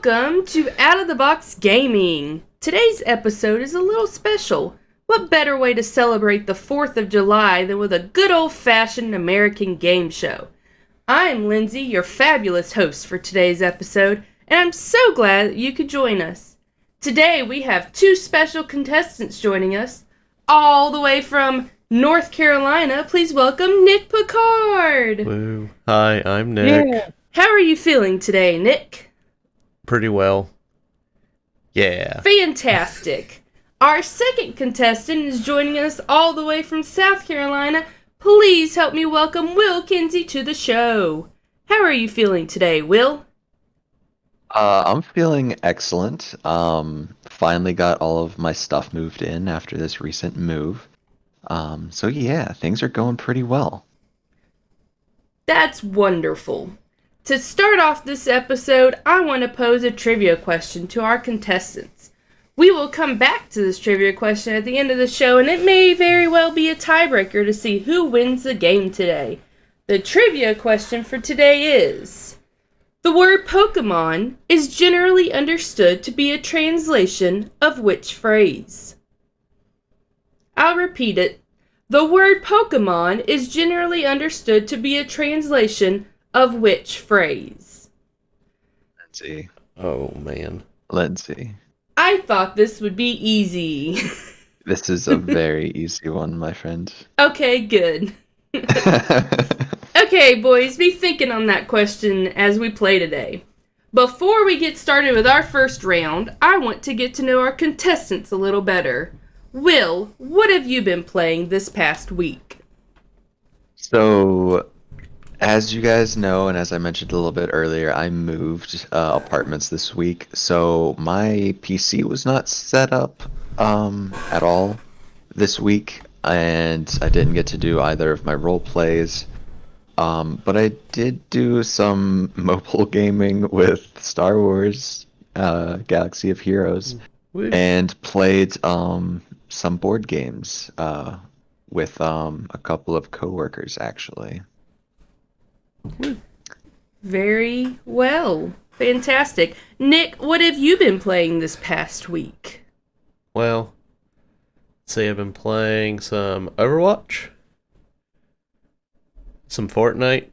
Welcome to Out of the Box Gaming. Today's episode is a little special. What better way to celebrate the 4th of July than with a good old-fashioned American game show? I'm Lindsay, your fabulous host for today's episode, and I'm so glad that you could join us. Today we have two special contestants joining us, all the way from North Carolina. Please welcome Nick Picard. Woo. Hi, I'm Nick. Yeah. How are you feeling today, Nick? Pretty well. Yeah. Fantastic. Our second contestant is joining us all the way from South Carolina. Please help me welcome Will Kinsey to the show. How are you feeling today, Will? I'm feeling excellent. Finally got all of my stuff moved in after this recent move. So yeah, things are going pretty well. That's wonderful. To start off this episode, I want to pose a trivia question to our contestants. We will come back to this trivia question at the end of the show, and it may very well be a tiebreaker to see who wins the game today. The trivia question for today is: the word Pokemon is generally understood to be a translation of which phrase? I'll repeat it. The word Pokemon is generally understood to be a translation of which phrase? Let's see. Oh, man. Let's see. I thought this would be easy. This is a very easy one, my friend. Okay, good. Okay, boys, be thinking on that question as we play today. Before we get started with our first round, I want to get to know our contestants a little better. Will, what have you been playing this past week? So, as you guys know, and as I mentioned a little bit earlier, I moved apartments this week, so my PC was not set up at all this week, and I didn't get to do either of my role plays. But I did do some mobile gaming with Star Wars Galaxy of Heroes, and played some board games with a couple of coworkers, actually. Very well. Fantastic. Nick, what have you been playing this past week? Well, let's see, I've been playing some Overwatch, some Fortnite,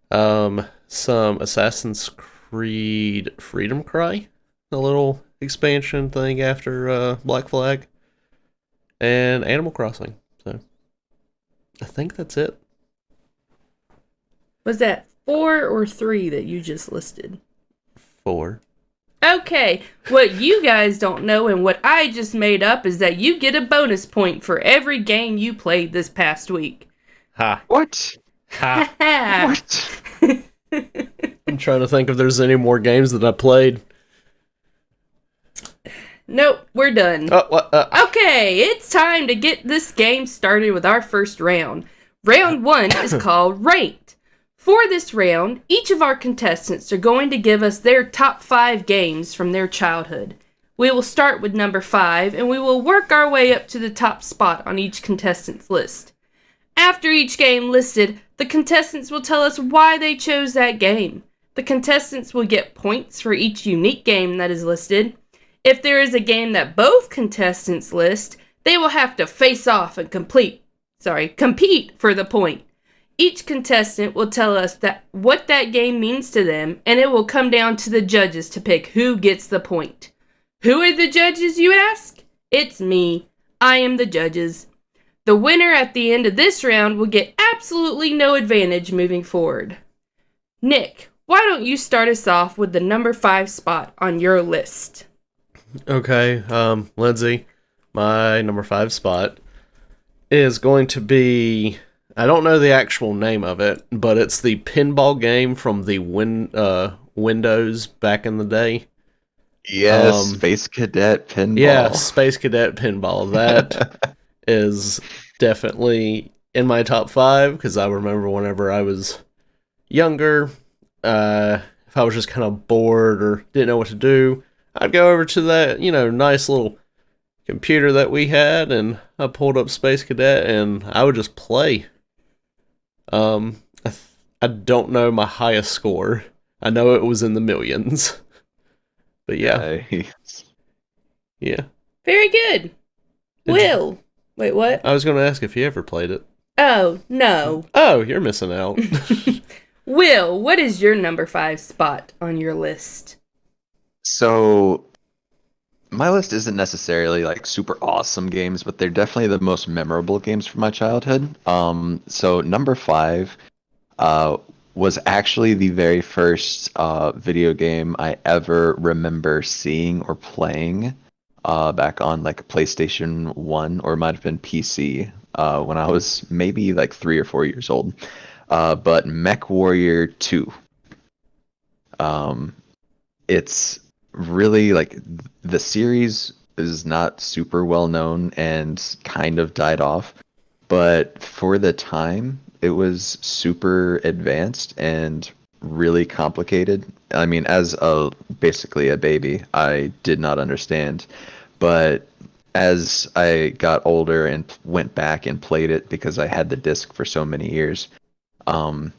some Assassin's Creed Freedom Cry, a little expansion thing after Black Flag, and Animal Crossing. So, I think that's it. Was that 4 or 3 that you just listed? 4. Okay, what you guys don't know and what I just made up is that you get a bonus point for every game you played this past week. Ha. What? Ha. What? I'm trying to think if there's any more games that I played. Nope, we're done. What? Okay, it's time to get this game started with our first round. Round 1 is called Ranked. For this round, each of our contestants are going to give us their top 5 games from their childhood. We will start with number 5, and we will work our way up to the top spot on each contestant's list. After each game listed, the contestants will tell us why they chose that game. The contestants will get points for each unique game that is listed. If there is a game that both contestants list, they will have to face off and compete for the point. Each contestant will tell us what that game means to them, and it will come down to the judges to pick who gets the point. Who are the judges, you ask? It's me. I am the judges. The winner at the end of this round will get absolutely no advantage moving forward. Nick, why don't you start us off with the number 5 spot on your list? Okay, Lindsay, my number 5 spot is going to be, I don't know the actual name of it, but it's the pinball game from the Windows back in the day. Yes, Space Cadet Pinball. Yeah, Space Cadet Pinball. That is definitely in my top 5, because I remember whenever I was younger, if I was just kind of bored or didn't know what to do, I'd go over to that, nice little computer that we had, and I pulled up Space Cadet, and I would just play. I don't know my highest score, I know it was in the millions. But yeah. Yeah. Very good. Will. Wait, what? I was going to ask if you ever played it. Oh, no. Oh, you're missing out. Will, what is your number 5 spot on your list? So my list isn't necessarily like super awesome games, but they're definitely the most memorable games from my childhood. So number 5 was actually the very first video game I ever remember seeing or playing back on like a PlayStation 1 or it might have been PC when I was maybe like 3 or 4 years old. But Mech Warrior 2. It's really like the series is not super well known and kind of died off, but for the time, it was super advanced and really complicated. I mean, as a basically a baby, I did not understand, but as I got older and went back and played it because I had the disc for so many years, um,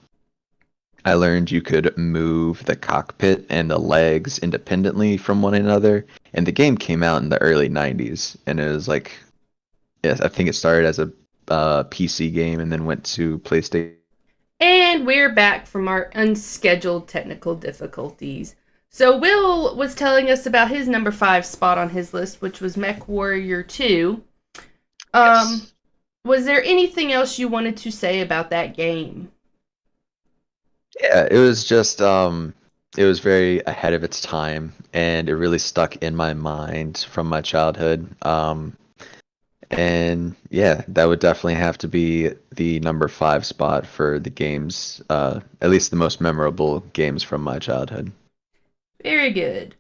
I learned you could move the cockpit and the legs independently from one another. And the game came out in the early 90s, and it was like, yes, I think it started as a PC game and then went to PlayStation. And we're back from our unscheduled technical difficulties. So Will was telling us about his number 5 spot on his list, which was Mech Warrior 2. Yes. Was there anything else you wanted to say about that game? Yeah, it was just it was very ahead of its time, and it really stuck in my mind from my childhood. And yeah, that would definitely have to be the number 5 spot for the games, at least the most memorable games from my childhood. Very good.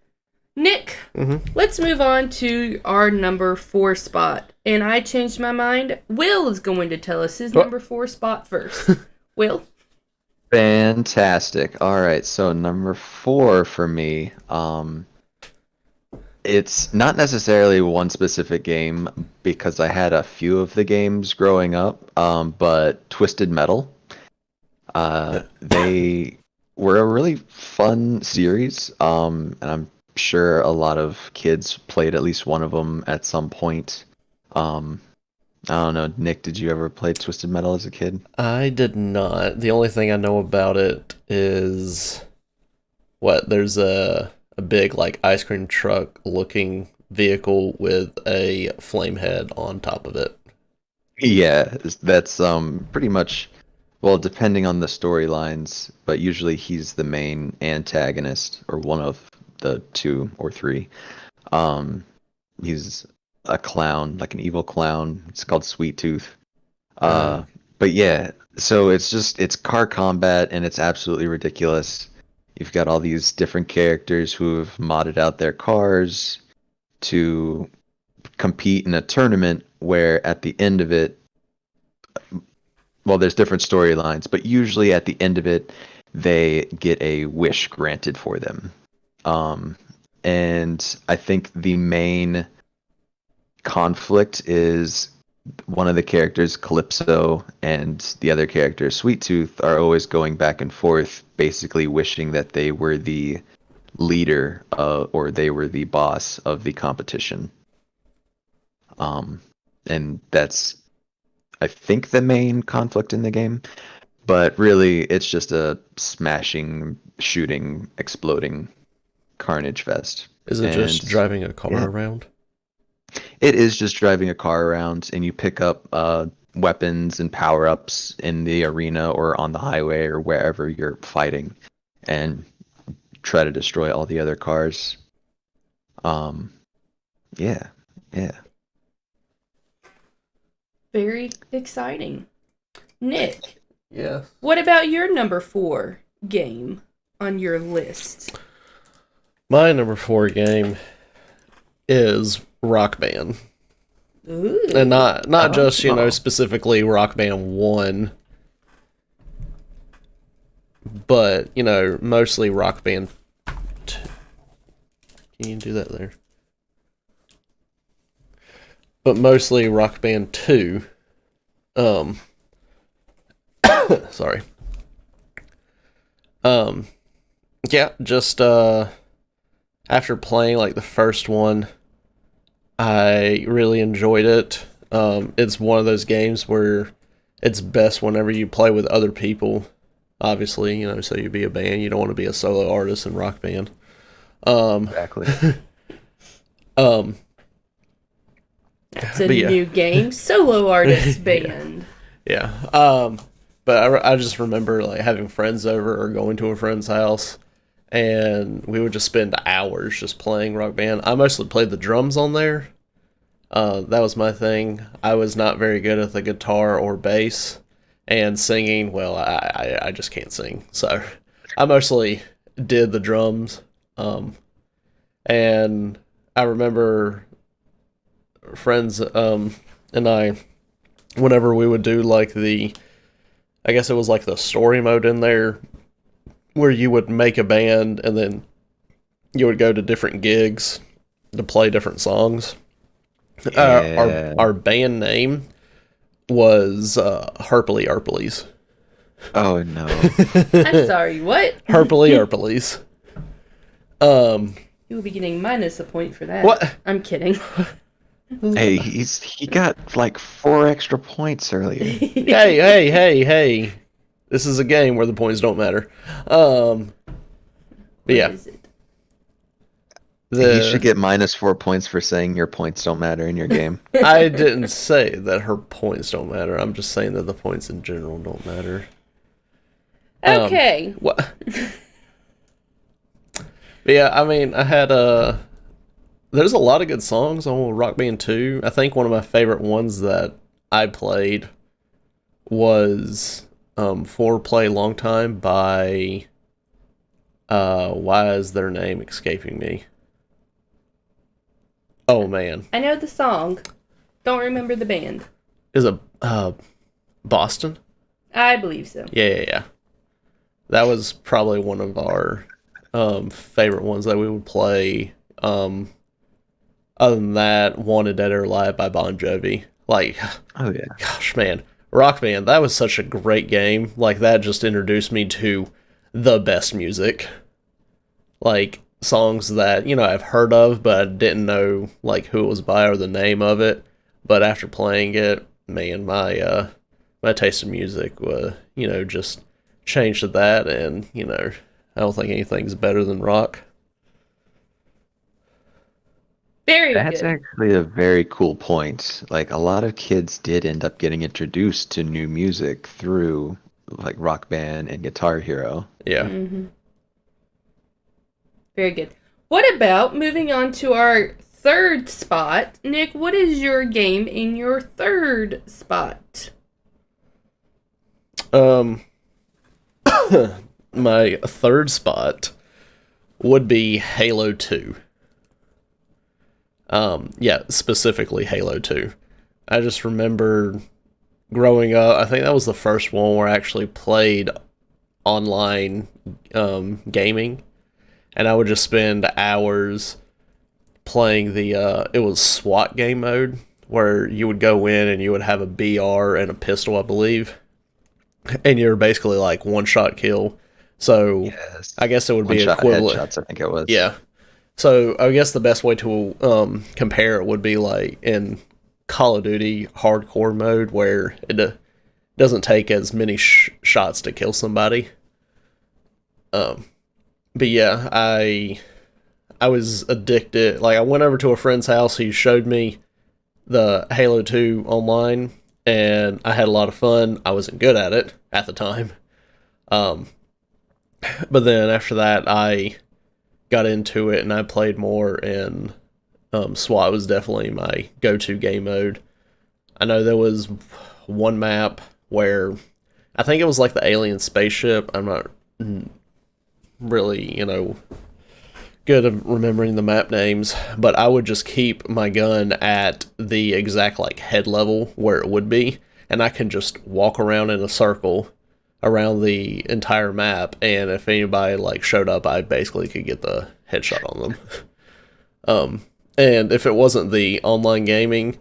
Nick, Mm-hmm. let's move on to our number 4 spot. And I changed my mind. Will is going to tell us his number 4 spot first. Will? Fantastic. All right, so number 4 for me, it's not necessarily one specific game because I had a few of the games growing up, but Twisted Metal. They were a really fun series, and I'm sure a lot of kids played at least one of them at some point. Um, I don't know, Nick, did you ever play Twisted Metal as a kid? I did not. The only thing I know about it is there's a big like ice cream truck looking vehicle with a flame head on top of it. Yeah, that's pretty much, well, depending on the storylines, but usually he's the main antagonist or one of the two or three. Um, he's a clown, like an evil clown. It's called Sweet Tooth. Uh, But yeah, so it's car combat and it's absolutely ridiculous. You've got all these different characters who have modded out their cars to compete in a tournament where at the end of it, well, there's different storylines, but usually at the end of it, they get a wish granted for them. Um, and I think the main conflict is one of the characters, Calypso, and the other character, Sweet Tooth, are always going back and forth, basically wishing that they were the leader or they were the boss of the competition. And that's, I think, the main conflict in the game. But really, it's just a smashing, shooting, exploding carnage fest. is it And just driving a car yeah, around? it is just driving a car around, and you pick up weapons and power ups in the arena or on the highway or wherever you're fighting, and try to destroy all the other cars. Um, yeah, yeah. Very exciting. Nick, Yeah. what about your number 4 game on your list? My number 4 game is Rock Band. Ooh. And not just, Oh. specifically Rock Band 1, but, mostly Rock Band 2. Can you do that there? But mostly Rock Band 2. Sorry. Yeah, just after playing like the first one, I really enjoyed it. It's one of those games where it's best whenever you play with other people. Obviously, so you be a band. You don't want to be a solo artist in Rock Band. Exactly. Um, It's a but yeah. new game, solo artist band. Yeah. But I just remember like having friends over or going to a friend's house, and we would just spend hours just playing Rock Band. I mostly played the drums on there. That was my thing. I was not very good at the guitar or bass, and singing. Well, I just can't sing, so I mostly did the drums. And I remember friends and I, whenever we would do like I guess it was like the story mode in there, where you would make a band and then you would go to different gigs to play different songs. Yeah. Our band name was Harpley Arpleys. Oh no. I'm sorry, what? Harpley Arpleys. You will be getting minus a point for that. What? I'm kidding. Hey, he got like 4 extra points earlier. Hey. This is a game where the points don't matter. But yeah. What is it? You should get -4 points for saying your points don't matter in your game. I didn't say that her points don't matter. I'm just saying that the points in general don't matter. Okay. What? But yeah, I mean, I had there's a lot of good songs on Rock Band 2. I think one of my favorite ones that I played was Foreplay Long Time by why is their name escaping me? Oh man. I know the song. Don't remember the band. Is it Boston? I believe so. Yeah. That was probably one of our favorite ones that we would play. Other than that, Wanted Dead or Alive by Bon Jovi. Like, Oh yeah. gosh, man. Rock Band, that was such a great game. Like, that just introduced me to the best music. Like, songs that, I've heard of, but I didn't know, like, who it was by or the name of it. But after playing it, man, my taste in music was, just changed to that. And, I don't think anything's better than rock. Very That's good. actually a very cool point. Like a lot of kids did end up getting introduced to new music through like Rock Band and Guitar Hero. Yeah. Mm-hmm. Very good. What about moving on to our third spot? Nick, what is your game in your third spot? My third spot would be Halo 2. Yeah, specifically Halo 2. I just remember growing up, I think that was the first one where I actually played online gaming, and I would just spend hours playing it was SWAT game mode, where you would go in and you would have a BR and a pistol, I believe, and you're basically like one-shot kill. So Yes. I guess it would be One-shot equivalent. headshots, I think it was. Yeah. So I guess the best way to compare it would be like in Call of Duty hardcore mode, where it doesn't take as many shots to kill somebody. But yeah, I was addicted. Like, I went over to a friend's house. He showed me the Halo 2 online, and I had a lot of fun. I wasn't good at it at the time. But then after that, I got into it and I played more, and SWAT was definitely my go-to game mode. I know there was one map where I think it was like the alien spaceship. I'm not really, good at remembering the map names, but I would just keep my gun at the exact like head level where it would be, and I can just walk around in a circle around the entire map, and if anybody like showed up, I basically could get the headshot on them. And if it wasn't the online gaming,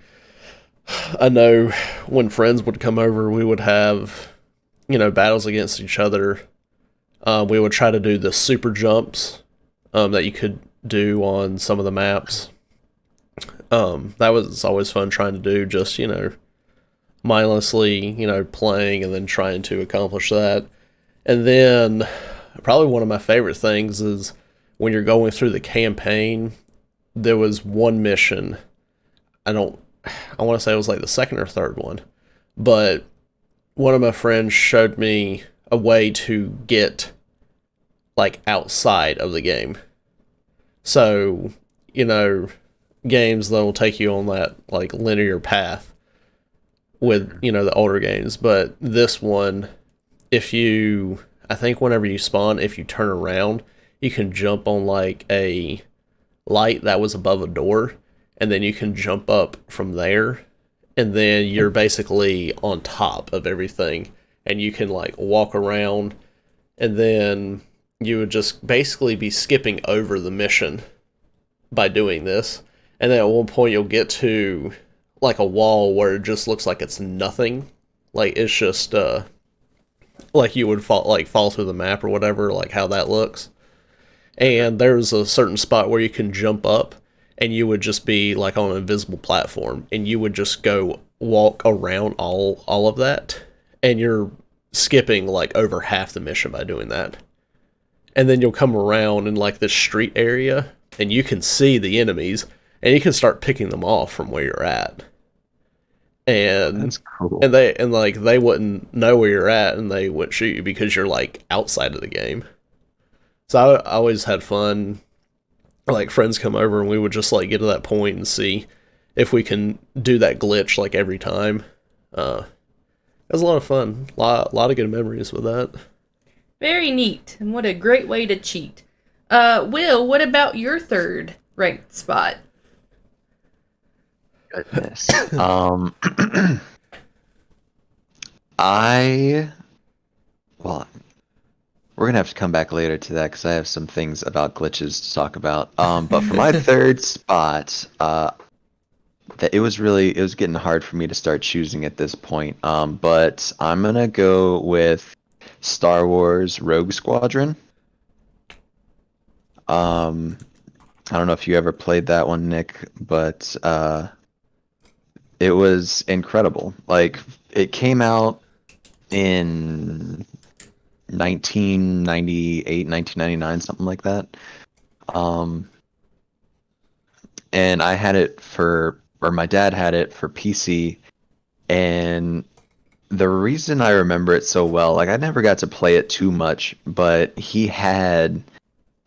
I know when friends would come over, we would have, battles against each other We would try to do the super jumps that you could do on some of the maps. That was always fun trying to do, just, mindlessly, playing and then trying to accomplish that. And then probably one of my favorite things is when you're going through the campaign, there was one mission. I want to say it was like the second or third one, but one of my friends showed me a way to get like outside of the game. So, games that'll take you on that like linear path with, the older games, but this one, I think whenever you spawn, if you turn around, you can jump on like a light that was above a door, and then you can jump up from there, and then you're basically on top of everything, and you can like walk around, and then you would just basically be skipping over the mission by doing this. And then at one point you'll get to like a wall where it just looks like it's nothing. Like it's just like you would fall through the map or whatever, like how that looks. And there's a certain spot where you can jump up, and you would just be like on an invisible platform, and you would just go walk around all of that, and you're skipping like over half the mission by doing that. And then you'll come around in like this street area, and you can see the enemies, and you can start picking them off from where you're at. And That's cool. and they wouldn't know where you're at, and they wouldn't shoot you because you're like outside of the game. So I always had fun. Like friends come over, and we would just like get to that point and see if we can do that glitch like every time. It was a lot of fun. Lot of good memories with that. Very neat, and what a great way to cheat. Will, what about your third ranked spot? Goodness. I well, we're gonna have to come back later to that because I have some things about glitches to talk about. But for my third spot, that it was getting hard for me to start choosing at this point. But I'm gonna go with Star Wars Rogue Squadron. I don't know if you ever played that one, Nick, but it was incredible. Like, it came out in 1998, 1999, something like that. And I had it or my dad had it for PC, and the reason I remember it so well, like, I never got to play it too much, but he had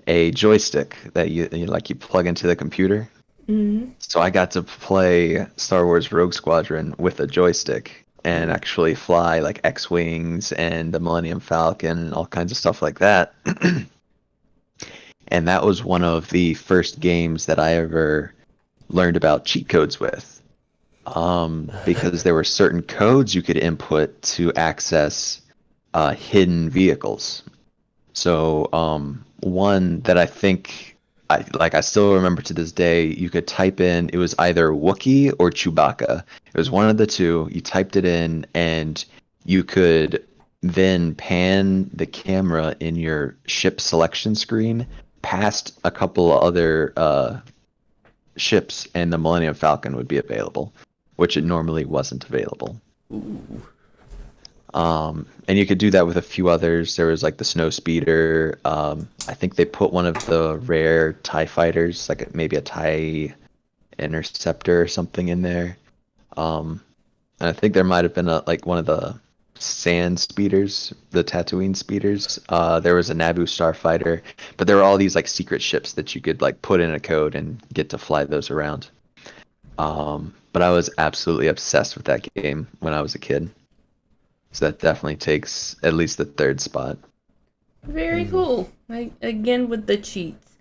a joystick that you plug into the computer. Mm-hmm. So I got to play Star Wars Rogue Squadron with a joystick and actually fly like X-Wings and the Millennium Falcon and all kinds of stuff like that. And that was one of the first games that I ever learned about cheat codes with. Because there were certain codes you could input to access hidden vehicles. So one that I think I still remember to this day, you could type in, it was either Wookiee or Chewbacca. It was one of the two. You typed it in, and you could then pan the camera in your ship selection screen past a couple of other ships, and the Millennium Falcon would be available, which it normally wasn't available. Ooh. And you could do that with a few others. There was like the Snow Speeder. I think they put one of the rare TIE fighters, like maybe a TIE Interceptor or something in there. And I think there might have been like one of the Sand Speeders, the Tatooine Speeders. There was a Naboo Starfighter, but there were all these like secret ships that you could like put in a code and get to fly those around. But I was absolutely obsessed with that game when I was a kid. So that definitely takes at least the third spot. Very cool. Again with the cheats.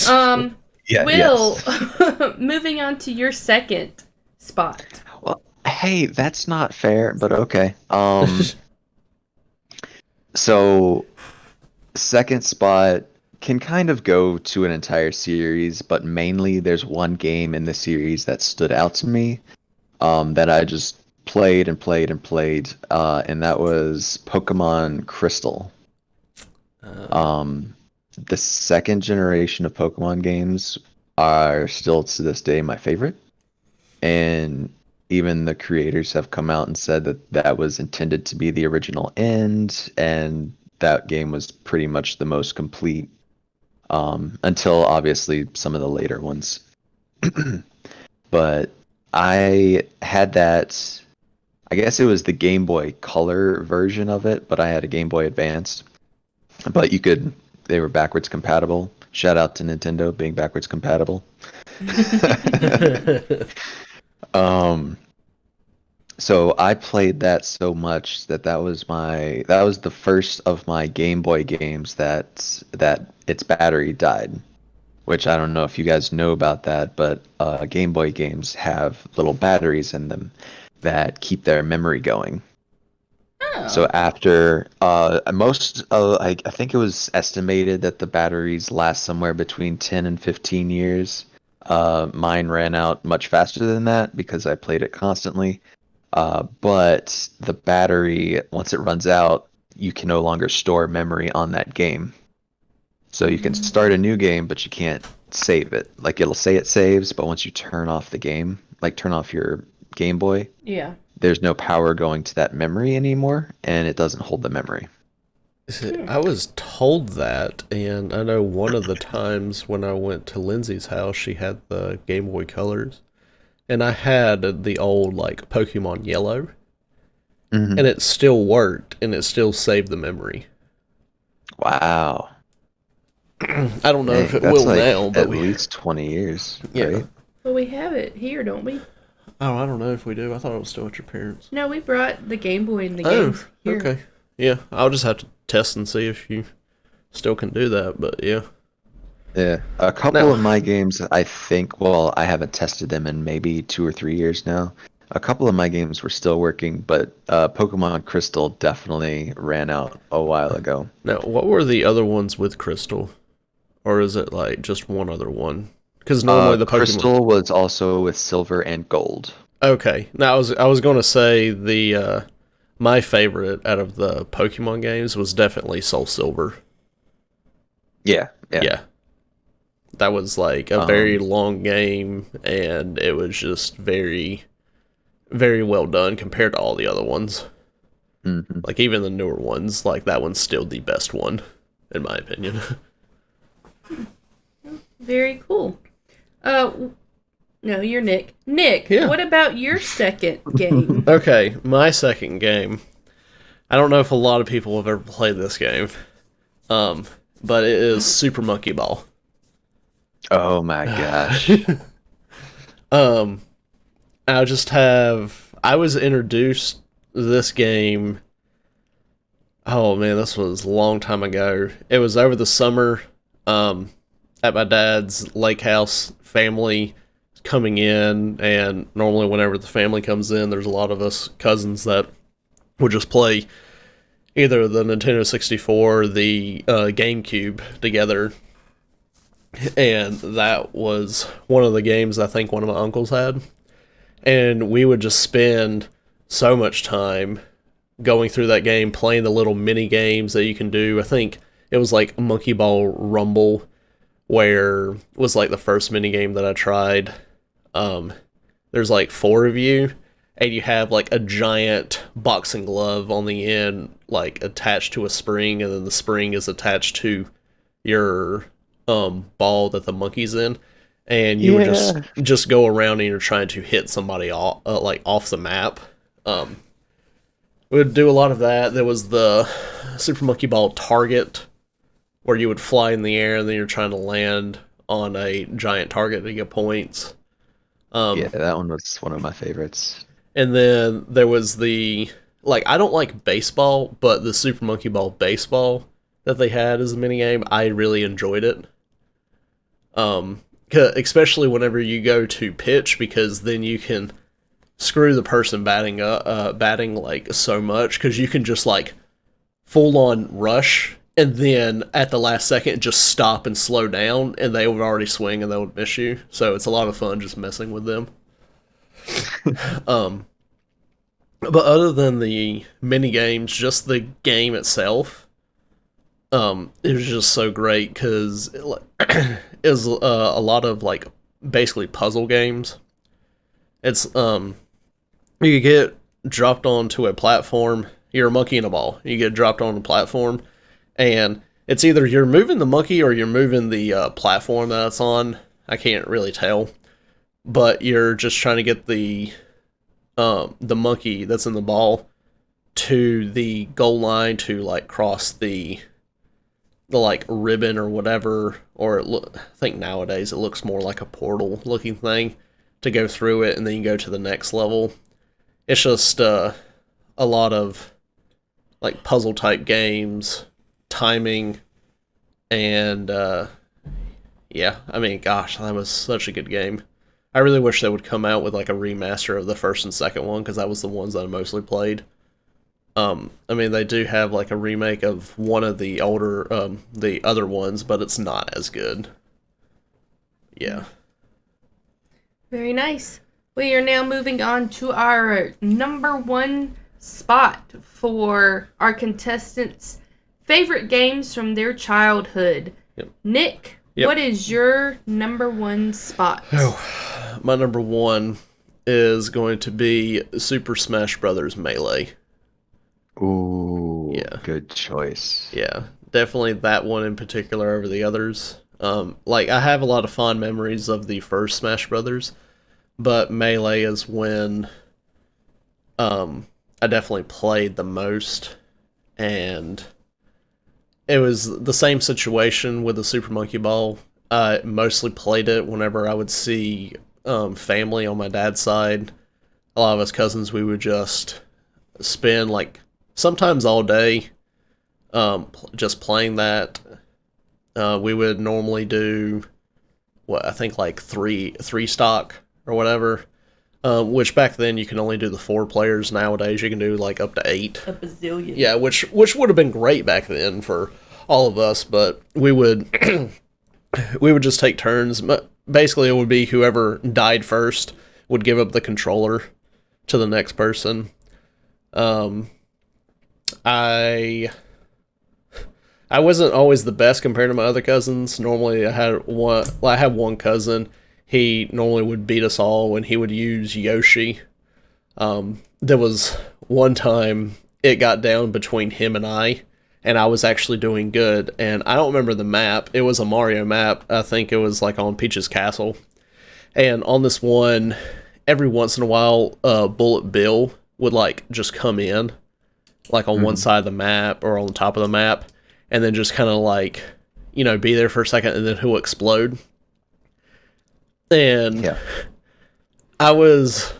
Yeah, Will, yes. moving on to your second spot. Well, hey, that's not fair, but okay. So second spot can kind of go to an entire series, but mainly there's one game in the series that stood out to me, that I just played and played and played, and that was Pokemon Crystal. The second generation of Pokemon games are still to this day my favorite, and even the creators have come out and said that that was intended to be the original end, and that game was pretty much the most complete, until obviously some of the later ones. But I had that. I guess it was the Game Boy Color version of it, but I had a Game Boy Advance. But they were backwards compatible. Shout out to Nintendo being backwards compatible. Um, so I played that so much that was the first of my Game Boy games that its battery died. Which I don't know if you guys know about that, but Game Boy games have little batteries in them that keep their memory going. So Oh. after I think it was estimated that the batteries last somewhere between 10 and 15 years. Mine ran out much faster than that because I played it constantly. But the battery, once it runs out, you can no longer store memory on that game. So you can start a new game, but you can't save it. Like it'll say it saves, but once you turn off the game, like turn off your Game Boy, Yeah. there's no power going to that memory anymore, and it doesn't hold the memory. I was told that, and I know one of the times when I went to Lindsay's house, she had the Game Boy Colors, and I had the old like Pokemon Yellow, Mm-hmm. and it still worked, and it still saved the memory. Wow. I don't know if Dang, it that's will like now, but at least 20 years, yeah. right? Well, we have it here, don't we? Oh, I don't know if we do. I thought it was still at your parents'. No, we brought the Game Boy and the Oh, games here. okay. Yeah, I'll just have to test and see if you still can do that, but yeah. Yeah. A couple Now, of my games, I think, well, I haven't tested them in maybe 2 or 3 years now. A couple of my games were still working, but Pokemon Crystal definitely ran out a while ago. now, what were the other ones with Crystal? Or is it like just one other one? Because normally the Pokemon. Crystal was also with Silver and Gold. Okay. Now I was going to say the my favorite out of the Pokemon games was definitely Soul Silver. Yeah, yeah. Yeah. That was like a very long game, and it was just very, very well done compared to all the other ones. Mm-hmm. Like even the newer ones, like that one's still the best one, in my opinion. Very cool. No, you're Nick. Nick, Yeah. what about your second game? Okay, my second game. I don't know if a lot of people have ever played this game, but it is Super Monkey Ball. Oh my gosh. I was introduced to this game. Oh man, this was a long time ago. It was over the summer, at my dad's lake house. Family coming in, and normally whenever the family comes in, there's a lot of us cousins that would just play either the Nintendo 64 or the GameCube together. And that was one of the games I think one of my uncles had. And we would just spend so much time going through that game, playing the little mini games that you can do. I think it was like Monkey Ball Rumble, where was like the first mini game that I tried. There's like 4 of you, and you have like a giant boxing glove on the end, like attached to a spring, and then the spring is attached to your ball that the monkey's in, and you would just go around and you're trying to hit somebody off like off the map. We would do a lot of that. There was the Super Monkey Ball Target, where you would fly in the air and then you're trying to land on a giant target to get points. Yeah, that one was one of my favorites. And then there was the, like, I don't like baseball, but the Super Monkey Ball Baseball that they had as a minigame, I really enjoyed it. Especially whenever you go to pitch, because then you can screw the person batting like so much, because you can just like full on rush, and then at the last second just stop and slow down, and they would already swing and they would miss you. So it's a lot of fun just messing with them. But other than the mini games, just the game itself, it was just so great because it was a lot of like basically puzzle games. It's you get dropped onto a platform. You're a monkey in a ball. You get dropped on a platform, and it's either you're moving the monkey or you're moving the platform that it's on. I can't really tell, but you're just trying to get the monkey that's in the ball to the goal line to like cross the like ribbon or whatever, or I think nowadays it looks more like a portal looking thing to go through it, and then you go to the next level. It's just a lot of like puzzle type games, timing, and yeah, I mean, gosh, that was such a good game. I really wish they would come out with like a remaster of the first and second one because that was the ones that I mostly played. I mean, they do have like a remake of one of the older, the other ones, but it's not as good. Yeah. Very nice. We are now moving on to our number one spot for our contestants' favorite games from their childhood. Yep. Nick, Yep. what is your number one spot? Oh, my number one is going to be Super Smash Brothers Melee. Ooh, Yeah. good choice. Yeah, definitely that one in particular over the others. Like I have a lot of fond memories of the first Smash Brothers, but Melee is when I definitely played the most, and it was the same situation with the Super Monkey Ball. I mostly played it whenever I would see family on my dad's side. A lot of us cousins, we would just spend like sometimes all day just playing that. We would normally do what I think like three stock or whatever. Which back then you can only do the 4 players. Nowadays you can do like up to 8. A bazillion. Yeah, which would have been great back then for all of us, but we would we would just take turns. Basically, it would be whoever died first would give up the controller to the next person. I wasn't always the best compared to my other cousins. Normally, I had one cousin. He normally would beat us all when he would use Yoshi. There was one time it got down between him and I was actually doing good. And I don't remember the map. It was a Mario map. I think it was like on Peach's Castle. And on this one, every once in a while, Bullet Bill would like just come in, like on one side of the map or on the top of the map, and then just kind of like, be there for a second, and then he'll explode. And Yeah. I was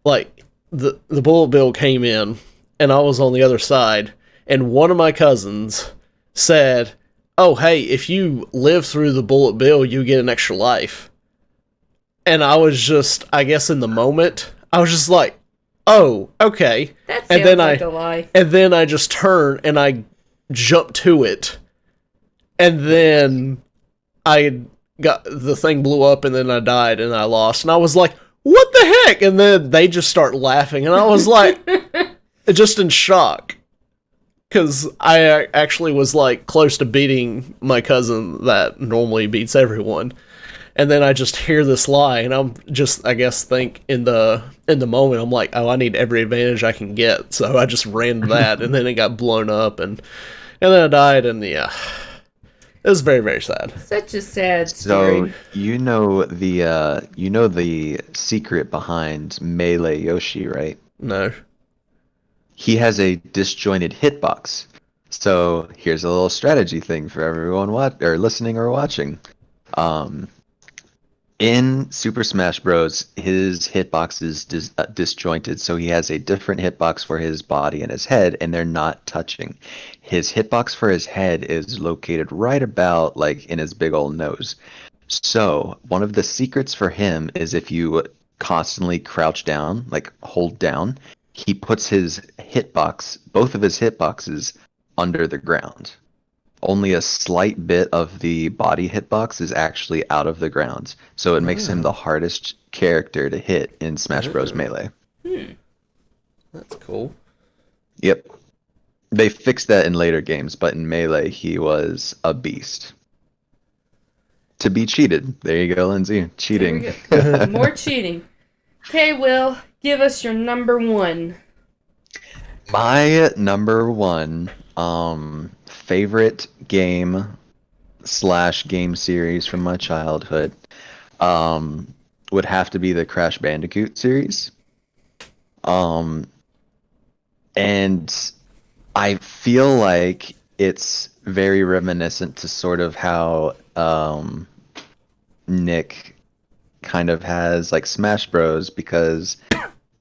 like, the Bullet Bill came in, and I was on the other side, and one of my cousins said, "Oh, hey, if you live through the Bullet Bill, you get an extra life." And I was just, I guess in the moment, I was just like, "Oh, okay." That sounds like a lie. And then I just turned and I jumped to it. And then the thing blew up, and then I died and I lost. And I was like, "What the heck?" And then they just start laughing. And I was like, just in shock. Because I actually was like close to beating my cousin that normally beats everyone. And then I just hear this lie, and I'm just, I guess, think in the moment, I'm like, oh, I need every advantage I can get. So I just ran to that, and then it got blown up, and then I died, and yeah, it was very, very sad. Such a sad story. So you know the secret behind Melee Yoshi, right? No. He has a disjointed hitbox. So here's a little strategy thing for everyone listening or watching. In Super Smash Bros., his hitbox is disjointed, so he has a different hitbox for his body and his head, and they're not touching. His hitbox for his head is located right about, like, in his big old nose. So, one of the secrets for him is if you constantly crouch down, like, hold down, he puts his hitbox, both of his hitboxes, under the ground. Only a slight bit of the body hitbox is actually out of the ground, so it makes him the hardest character to hit in Smash Bros. Melee. That's cool. Yep. They fixed that in later games, but in Melee, he was a beast. To be cheated. There you go, Lindsay. Cheating. There we go. More cheating. Okay, Will, give us your number one. My number one favorite game / game series from my childhood would have to be the Crash Bandicoot series. And I feel like it's very reminiscent to sort of how Nick kind of has like Smash Bros, because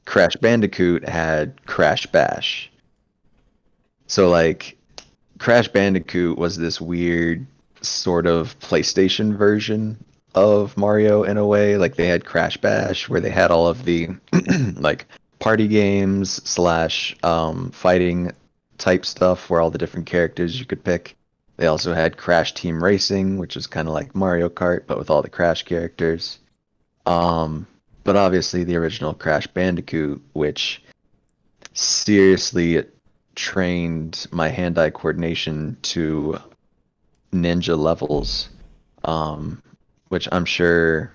Crash Bandicoot had Crash Bash. So like Crash Bandicoot was this weird sort of PlayStation version of Mario in a way. Like they had Crash Bash where they had all of the like party games / fighting type stuff where all the different characters you could pick. They also had Crash Team Racing, which was kind of like Mario Kart but with all the Crash characters. But obviously the original Crash Bandicoot, which seriously trained my hand-eye coordination to ninja levels, which I'm sure,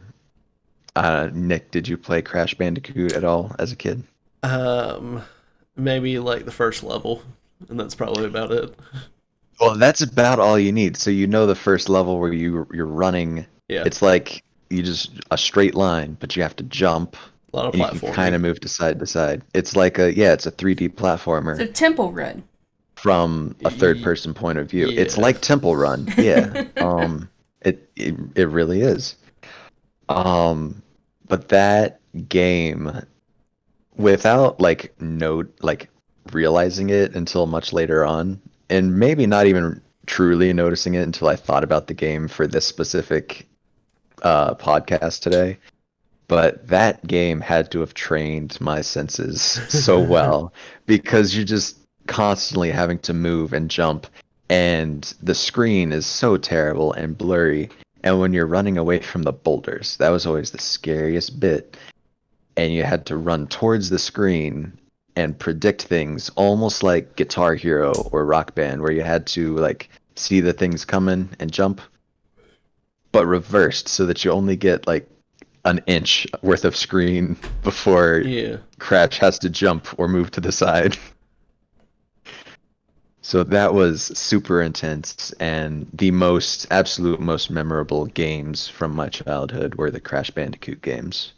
Nick, did you play Crash Bandicoot at all as a kid? Maybe like the first level, and that's probably about it. Well, that's about all you need. So you know the first level where you're running. Yeah. It's like you just a straight line, but you have to jump. A lot of and you can platforming. kind of move to side to side. It's like it's a 3D platformer. It's a Temple Run. From a third person point of view. Yeah. It's like Temple Run. Yeah. It really is. But that game, without like realizing it until much later on, and maybe not even truly noticing it until I thought about the game for this specific podcast today, but that game had to have trained my senses so well, because you're just constantly having to move and jump, and the screen is so terrible and blurry, and when you're running away from the boulders, that was always the scariest bit, and you had to run towards the screen and predict things, almost like Guitar Hero or Rock Band, where you had to like see the things coming and jump, but reversed, so that you only get like an inch worth of screen before Crash has to jump or move to the side. So that was super intense, and the absolute most memorable games from my childhood were the Crash Bandicoot games.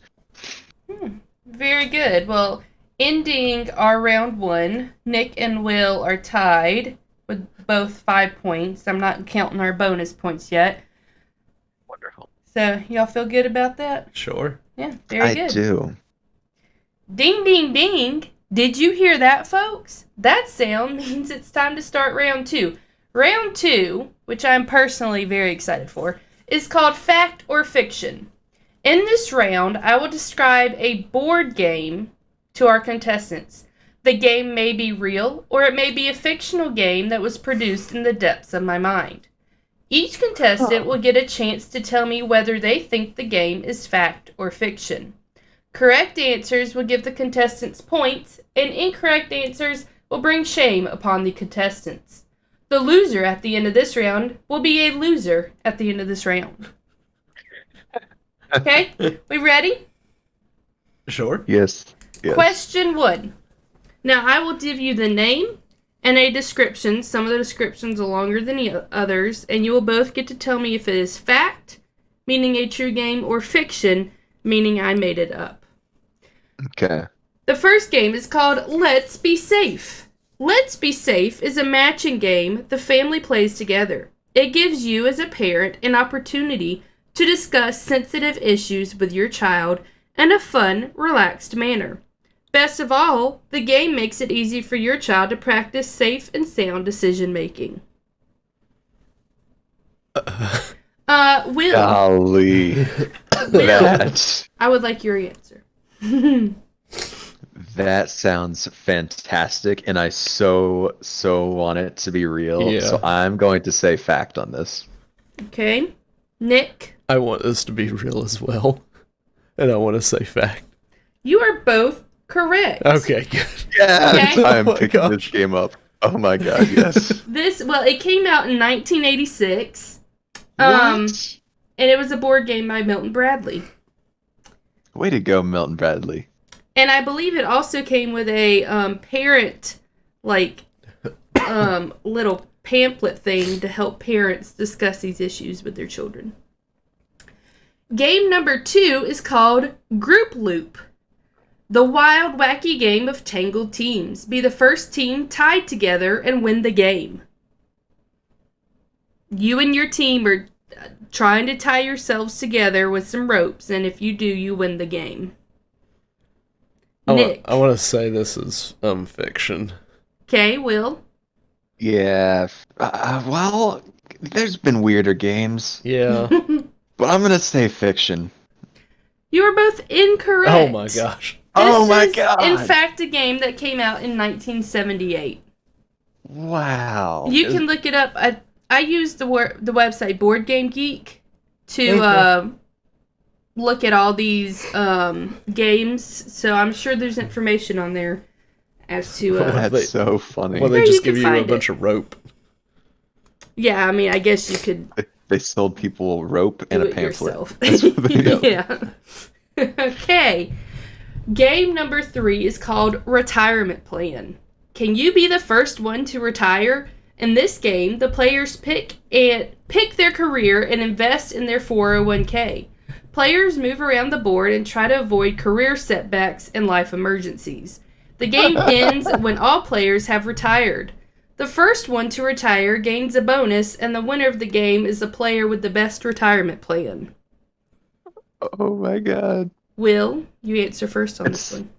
Very good. Well, ending our round one, Nick and Will are tied with both 5 points. I'm not counting our bonus points yet. Wonderful. So, y'all feel good about that? Sure. Yeah, very good. I do. Ding, ding, ding. Did you hear that, folks? That sound means it's time to start round two. Round two, which I'm personally very excited for, is called Fact or Fiction. In this round, I will describe a board game to our contestants. The game may be real, or it may be a fictional game that was produced in the depths of my mind. Each contestant will get a chance to tell me whether they think the game is fact or fiction. Correct answers will give the contestants points, and incorrect answers will bring shame upon the contestants. The loser at the end of this round will be a loser at the end of this round. Okay? We ready? Sure. Yes. Question 1. Now, I will give you the name and a description. Some of the descriptions are longer than the others, and you will both get to tell me if it is fact, meaning a true game, or fiction, meaning I made it up. Okay. The first game is called Let's Be Safe. Let's Be Safe is a matching game the family plays together. It gives you, as a parent, an opportunity to discuss sensitive issues with your child in a fun, relaxed manner. Best of all, the game makes it easy for your child to practice safe and sound decision making. Will. Golly. That, I would like your answer. that sounds fantastic, and I so want it to be real. Yeah. So I'm going to say fact on this. Okay. Nick. I want this to be real as well, and I want to say fact. You are both correct. Okay, good. Yeah, Okay. I'm Oh my picking gosh. this game up. Oh my god, yes. It came out in 1986. What? And it was a board game by Milton Bradley. Way to go, Milton Bradley. And I believe it also came with a parent, like, little pamphlet thing to help parents discuss these issues with their children. Game number 2 is called Group Loop. The wild, wacky game of tangled teams. Be the first team tied together and win the game. You and your team are trying to tie yourselves together with some ropes, and if you do, you win the game. Nick. I want to say this is fiction. Okay, Will. Yeah. Well, there's been weirder games. Yeah. But I'm gonna say fiction. You are both incorrect. Oh my gosh. This is, in fact, a game that came out in 1978. Wow. You can look it up. I used the website Board Game Geek to look at all these games, so I'm sure there's information on there as to... That's so funny. Well, they just give you a bunch of rope. Yeah, I mean, I guess you could... They sold people rope and a pamphlet. Yourself. That's what they do. Yeah. Okay. Game number 3 is called Retirement Plan. Can you be the first one to retire? In this game, the players pick their career and invest in their 401k. Players move around the board and try to avoid career setbacks and life emergencies. The game ends when all players have retired. The first one to retire gains a bonus, and the winner of the game is the player with the best retirement plan. Oh my god. Will, you answer first on this one.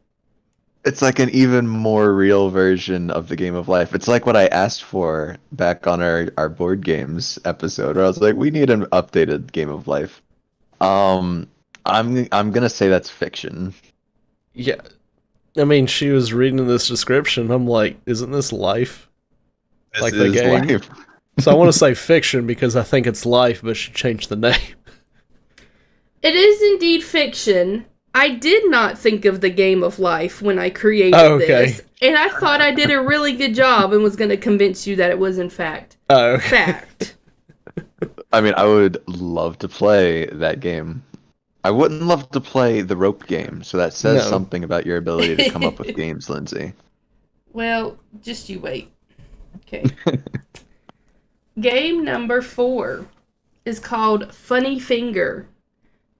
It's like an even more real version of the game of life. It's like what I asked for back on our board games episode, where I was like, we need an updated game of life. I'm gonna say that's fiction. Yeah. I mean, she was reading this description. I'm like, isn't this life? This like the is game? life. So I want to say fiction because I think it's life, but she changed the name. It is indeed fiction. I did not think of the game of life when I created this. And I thought I did a really good job and was going to convince you that it was in fact fact. I mean, I would love to play that game. I wouldn't love to play the rope game, so that says something about your ability to come up with games, Lindsay. Well, just you wait. Okay. Game number 4 is called Funny Finger.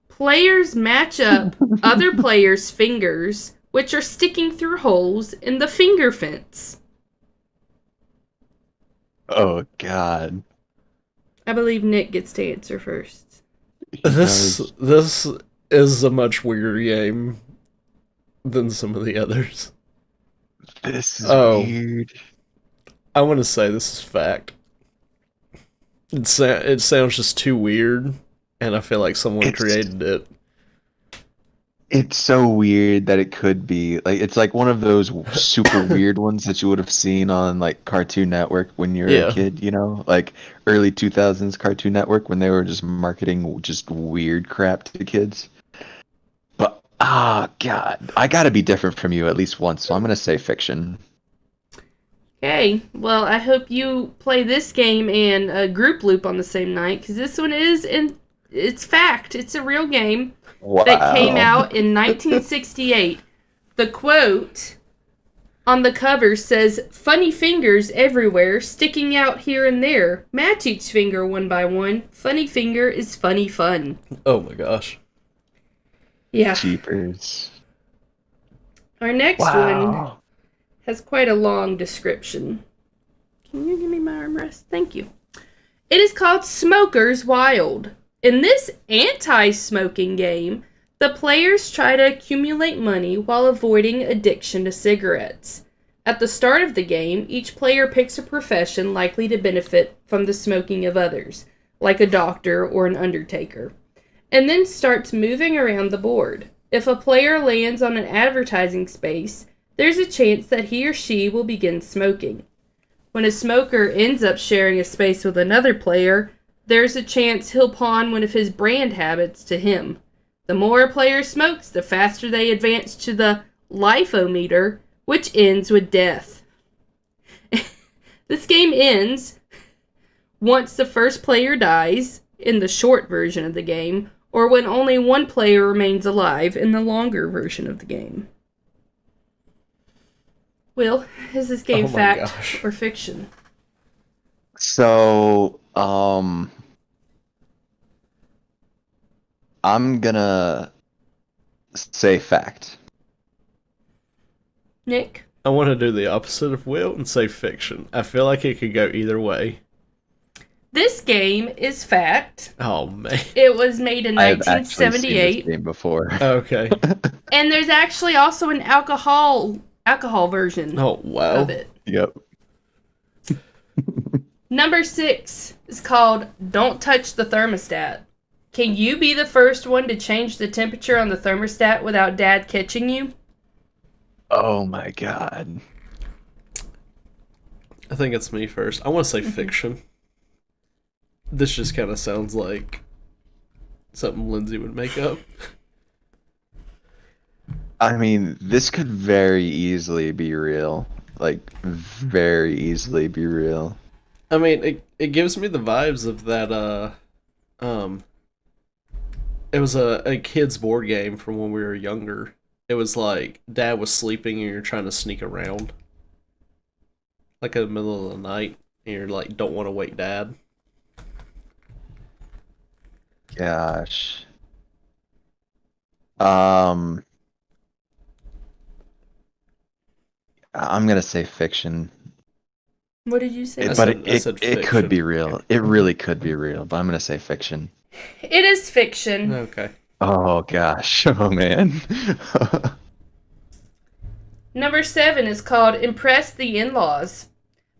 Players match up other players' fingers, which are sticking through holes in the finger fence. Oh, God. I believe Nick gets to answer first. This is a much weirder game than some of the others. This is weird. I want to say this is fact. It sounds just too weird, and I feel like someone created it. It's so weird that it could be like it's like one of those super weird ones that you would have seen on like Cartoon Network when you were a kid, you know, like early 2000s Cartoon Network when they were just marketing just weird crap to kids. But God, I gotta be different from you at least once, so I'm gonna say fiction. Okay, well, I hope you play this game and Group Loop on the same night, because this one it's fact. It's a real game that came out in 1968. The quote on the cover says, "Funny fingers everywhere, sticking out here and there. Match each finger one by one. Funny finger is funny fun." Oh my gosh. Yeah. Jeepers. Our next one has quite a long description. Can you give me my armrest? Thank you. It is called Smoker's Wild. In this anti-smoking game, the players try to accumulate money while avoiding addiction to cigarettes. At the start of the game, each player picks a profession likely to benefit from the smoking of others, like a doctor or an undertaker, and then starts moving around the board. If a player lands on an advertising space, there's a chance that he or she will begin smoking. When a smoker ends up sharing a space with another player, there's a chance he'll pawn one of his brand habits to him. The more a player smokes, the faster they advance to the life-o-meter, which ends with death. This game ends once the first player dies in the short version of the game, or when only one player remains alive in the longer version of the game. Will, is this game fact or fiction? So, I'm gonna say fact. Nick? I want to do the opposite of Will and say fiction. I feel like it could go either way. This game is fact. Oh, man. It was made in 1978. I've actually seen this game before. Okay. And there's actually also an alcohol version wow. of it. Yep. Number 6 is called Don't Touch the Thermostat. Can you be the first one to change the temperature on the thermostat without Dad catching you? Oh my god. I think it's me first. I want to say fiction. This just kind of sounds like something Lindsay would make up. I mean, this could very easily be real. Like, very easily be real. I mean, it gives me the vibes of that, it was a kid's board game from when we were younger. It was like, Dad was sleeping and you're trying to sneak around. Like in the middle of the night, and you're like, don't want to wake Dad. Gosh. I'm gonna say fiction. What did you say? It could be real. It really could be real, but I'm gonna say fiction. It is fiction. Okay. Oh gosh. Oh man. Number 7 is called Impress the In-Laws.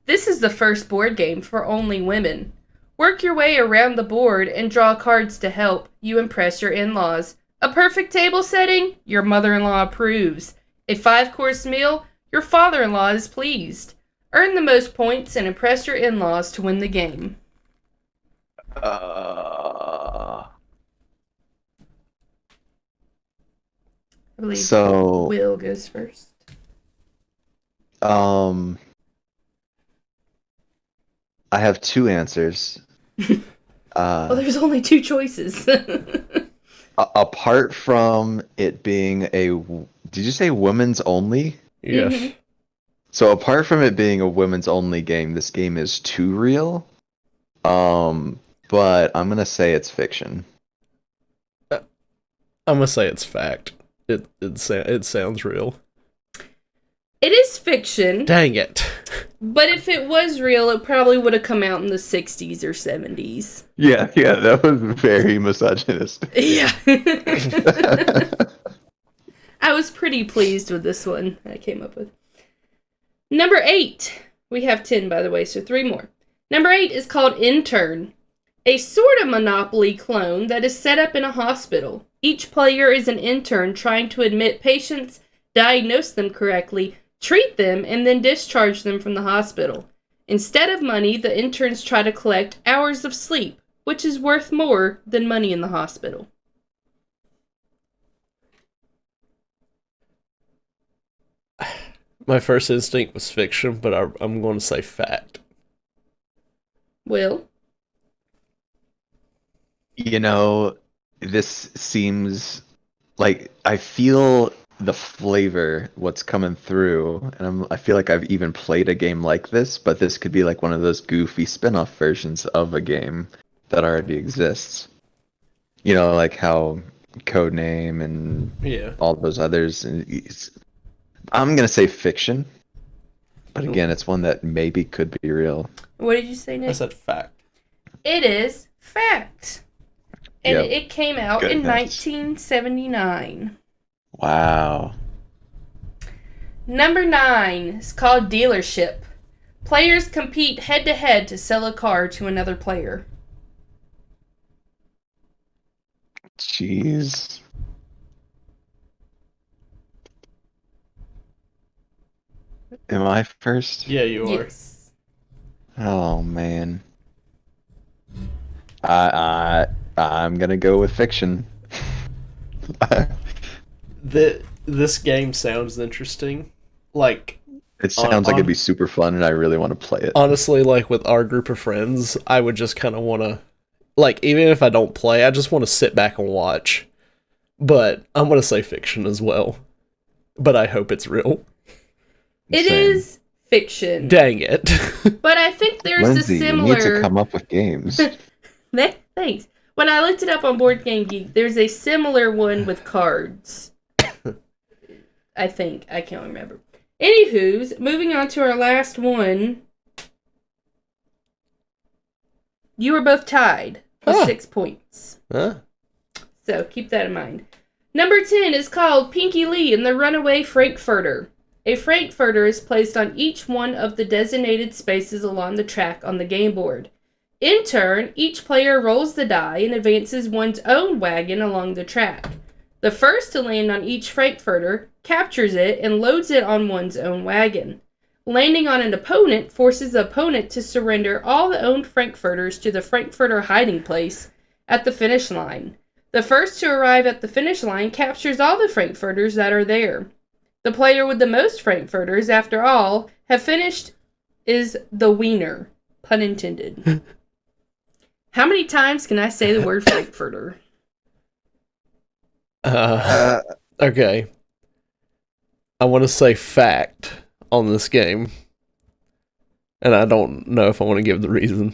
This is the first board game for only women. Work your way around the board and draw cards to help you impress your in-laws. A perfect table setting? Your mother-in-law approves. A 5-course meal? Your father-in-law is pleased. Earn the most points and impress your in-laws to win the game. I believe Will goes first. I have 2 answers. Well, there's only 2 choices. Apart from it being did you say women's only? Yes. Mm-hmm. So apart from it being a women's only game, this game is too real. But I'm gonna say it's fiction. I'm gonna say it's fact. It sounds real. It is fiction. Dang it. But if it was real, it probably would have come out in the 60s or 70s. Yeah, that was very misogynist. Yeah. I was pretty pleased with this one I came up with. Number 8. We have 10, by the way, so 3 more. Number 8 is called Intern. A sort of Monopoly clone that is set up in a hospital. Each player is an intern trying to admit patients, diagnose them correctly, treat them, and then discharge them from the hospital. Instead of money, the interns try to collect hours of sleep, which is worth more than money in the hospital. My first instinct was fiction, but I'm going to say fact. Will? This seems like I feel the flavor, what's coming through, and I feel like I've even played a game like this, but this could be like one of those goofy spin-off versions of a game that already exists. Like how Codename and all those others. I'm gonna say fiction, but again, it's one that maybe could be real. What did you say, Nick? I said fact. It is fact. And Yep. it came out in 1979. Wow. Number 9 is called Dealership. Players compete head-to-head to sell a car to another player. Jeez. Am I first? Yeah, you are. Yes. Oh man. I'm gonna go with fiction. This game sounds interesting. Like, It sounds like it'd be super fun, and I really want to play it. Honestly, like with our group of friends, I would just kind of want to, like, even if I don't play, I just want to sit back and watch. But I'm going to say fiction as well. But I hope it's real. It Same. is fiction. Dang it. But I think there's Lindsay, a similar... you need to come up with games. Thanks. When I looked it up on Board Game Geek, there's a similar one with cards. I think. I can't remember. Anywho's, moving on to our last one. You were both tied with 6 points. Huh? So keep that in mind. Number 10 is called Pinky Lee and the Runaway Frankfurter. A Frankfurter is placed on each one of the designated spaces along the track on the game board. In turn, each player rolls the die and advances one's own wagon along the track. The first to land on each Frankfurter captures it and loads it on one's own wagon. Landing on an opponent forces the opponent to surrender all the owned Frankfurters to the Frankfurter hiding place at the finish line. The first to arrive at the finish line captures all the Frankfurters that are there. The player with the most Frankfurters, after all, have finished is the wiener. Pun intended. How many times can I say the word Frankfurter? Okay. I want to say fact on this game. And I don't know if I want to give the reason.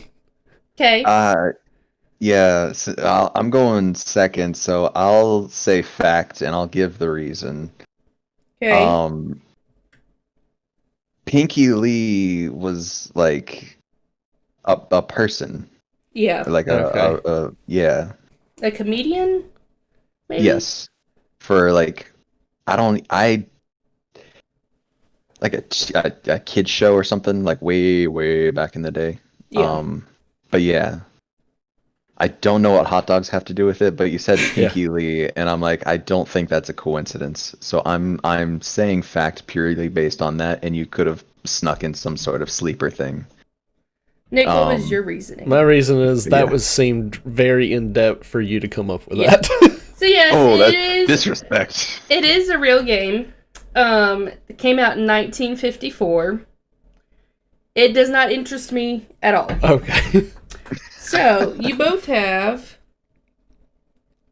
Okay. Yeah, so I'm going second, so I'll say fact and I'll give the reason. Okay. Pinky Lee was like a person, Yeah. like Okay. yeah. A comedian? Maybe? Yes, for like I like a kid show or something like way back in the day. Yeah. But yeah. I don't know what hot dogs have to do with it, but you said Pinky Lee, and I'm like, I don't think that's a coincidence. So I'm saying fact purely based on that, and you could have snuck in some sort of sleeper thing. Nick, what was your reasoning? My reason is that Yeah. seemed very in depth for you to come up with Yeah. that. So yes, That's it is. disrespect. It is a real game. It came out in 1954. It does not interest me at all. Okay. So, you both have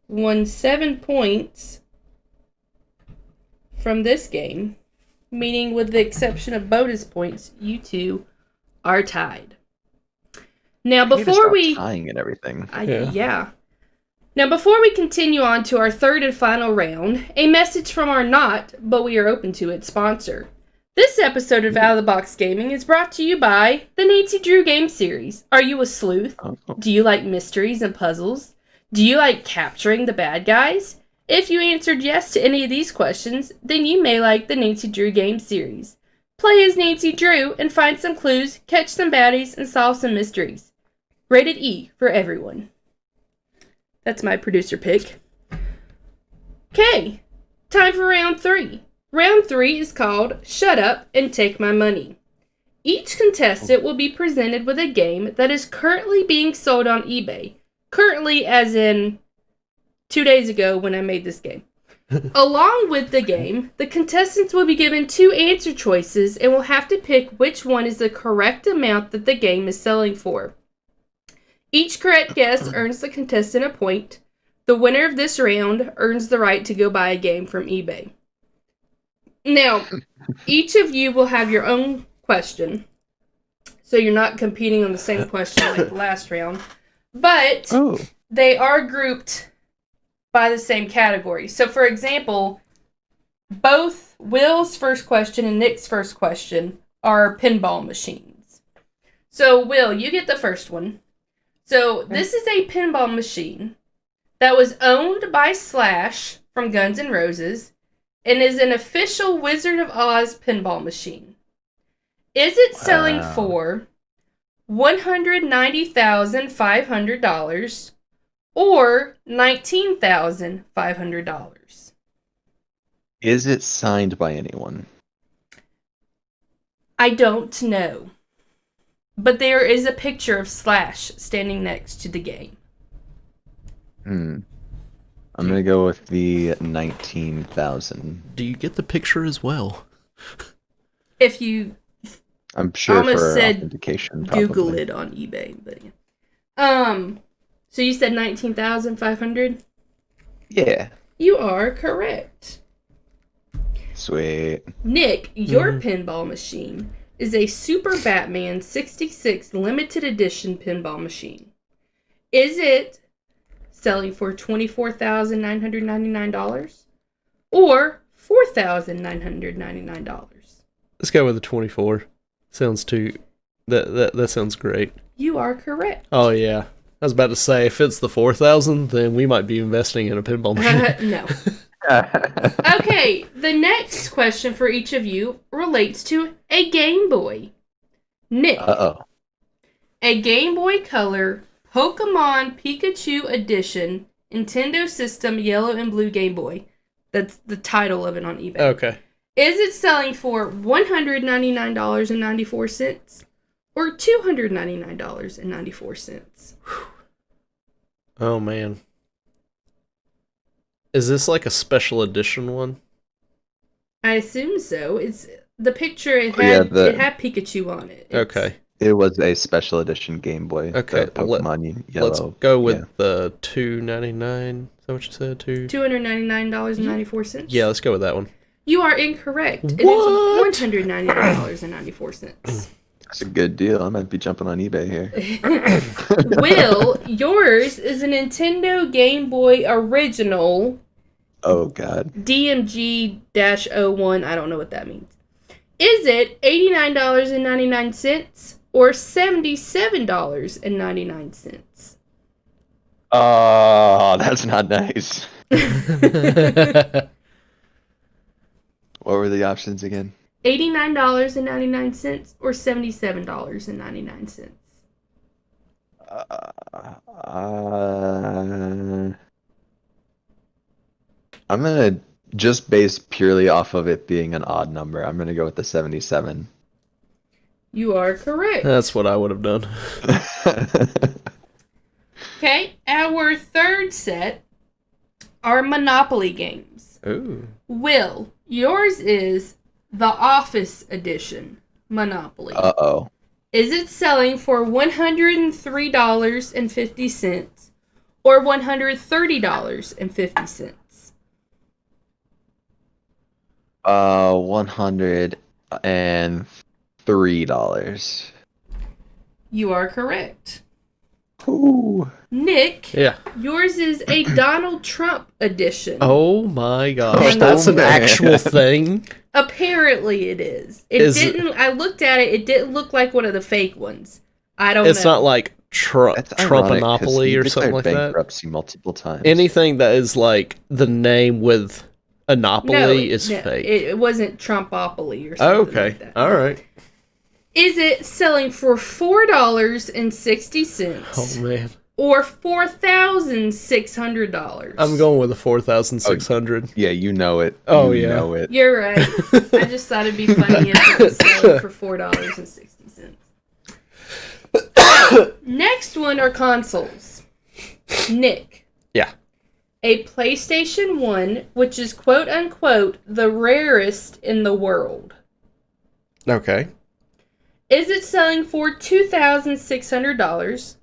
won 7 points from this game, meaning with the exception of bonus points, you two are tied. Now, before we... tying and everything. Yeah. Now, before we continue on to our third and final round, a message from our not, but we are open to it, sponsor. This episode of Out of the Box Gaming is brought to you by the Nancy Drew Game Series. Are you a sleuth? Oh. Do you like mysteries and puzzles? Do you like capturing the bad guys? If you answered yes to any of these questions, then you may like the Nancy Drew Game Series. Play as Nancy Drew and find some clues, catch some baddies, and solve some mysteries. Rated E for everyone. That's my producer pick. Okay, time for round 3. Round 3 is called Shut Up and Take My Money. Each contestant will be presented with a game that is currently being sold on eBay. Currently, as in 2 days ago when I made this game. Along with the game, the contestants will be given 2 answer choices and will have to pick which one is the correct amount that the game is selling for. Each correct guess earns the contestant a point. The winner of this round earns the right to go buy a game from eBay. Now, each of you will have your own question, so you're not competing on the same question like the last round, but they are grouped by the same category. So, for example, both Will's first question and Nick's first question are pinball machines. So, Will, you get the first one. So, this is a pinball machine that was owned by Slash from Guns N' Roses and is an official Wizard of Oz pinball machine. Is it selling for $190,500 or $19,500? Is it signed by anyone? I don't know. But there is a picture of Slash standing next to the game. I'm gonna go with the 19,000. Do you get the picture as well? If you I'm sure almost for said authentication, Google probably. it on eBay, but yeah. So you said 19,500? Yeah. You are correct. Sweet. Nick, your pinball machine is a Super Batman 66 limited edition pinball machine. Is it selling for $24,999 or $4,999? Let's go with the 24. Sounds too. That sounds great. You are correct. Oh yeah. I was about to say, if it's the 4,000, then we might be investing in a pinball machine. No. Okay, the next question for each of you relates to a Game Boy. Nick, Uh-oh. a Game Boy Color Pokemon Pikachu Edition Nintendo System Yellow and Blue Game Boy. That's the title of it on eBay. Okay. Is it selling for $199.94 or $299.94? Oh man. Is this like a special edition one? I assume so. It's the picture. It Yeah, had it had Pikachu on it. Okay. It was a special edition Game Boy. Okay, The Pokemon Yellow. Let's go with yeah. the $299. Is that what you said? $299.94. Yeah, let's go with that one. You are incorrect. It What? is $199.94. That's a good deal. I might be jumping on eBay here. Will, yours is a Nintendo Game Boy Original Oh, God. DMG-01. I don't know what that means. Is it $89.99 or $77.99? Oh, that's not nice. What were the options again? $89.99 or $77.99? I'm going to just base purely off of it being an odd number. I'm going to go with the 77. You are correct. That's what I would have done. Okay, our third set are Monopoly games. Ooh. Will, yours is the Office Edition Monopoly. Uh-oh. Is it selling for $103.50 or $130.50? $103. You are correct. Ooh. Nick, Yeah. yours is a Donald Trump edition. Oh my gosh, Oh, that's an man. actual thing. Apparently it is. I looked at it, it didn't look like one of the fake ones. I don't know. It's not like That's ironic, 'cause Trumpanopoly he or something declared like that. bankruptcy multiple times. Anything that is like the name with Anopoly is fake. It wasn't Trumpopoly or something Okay. like that. All right. Is it selling for $4.60 Oh man. or $4,600? I'm going with the 4,600. Yeah, you know it. Oh, You yeah. know it. You're right. I just thought it'd be funny if it was selling for $4.60. Next one are consoles. Nick. Yeah. A PlayStation 1, which is quote unquote the rarest in the world. Okay. Is it selling for $2,600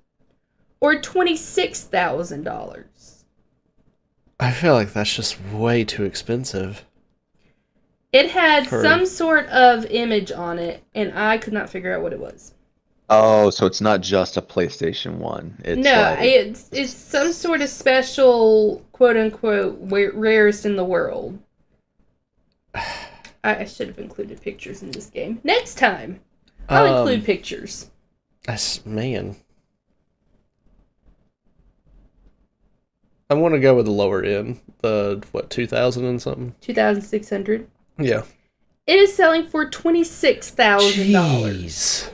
or $26,000? I feel like that's just way too expensive. It had For- some sort of image on it, and I could not figure out what it was. Oh, so it's not just a PlayStation 1. It's No, like, it's some sort of special, quote unquote, rarest in the world. I should have included pictures in this game. Next time, I'll include pictures. Man. I want to go with the lower end. The, 2,000 and something? 2,600. Yeah. It is selling for $26,000. Jeez.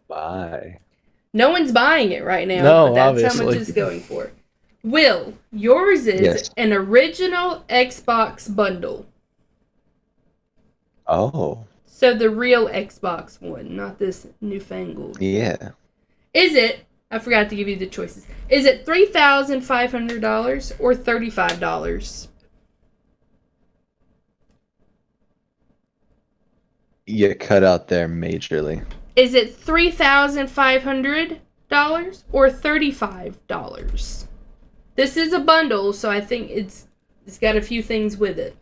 bye. No one's buying it right now, No, but that's how much obviously. it's going for. Will, yours is Yes. an original Xbox bundle. Oh, So the real Xbox one, not this newfangled. yeah. Is it, I forgot to give you the choices. Is it $3,500 or $35? You cut out there majorly. Is it $3,500 or $35? This is a bundle, so I think it's got a few things with it.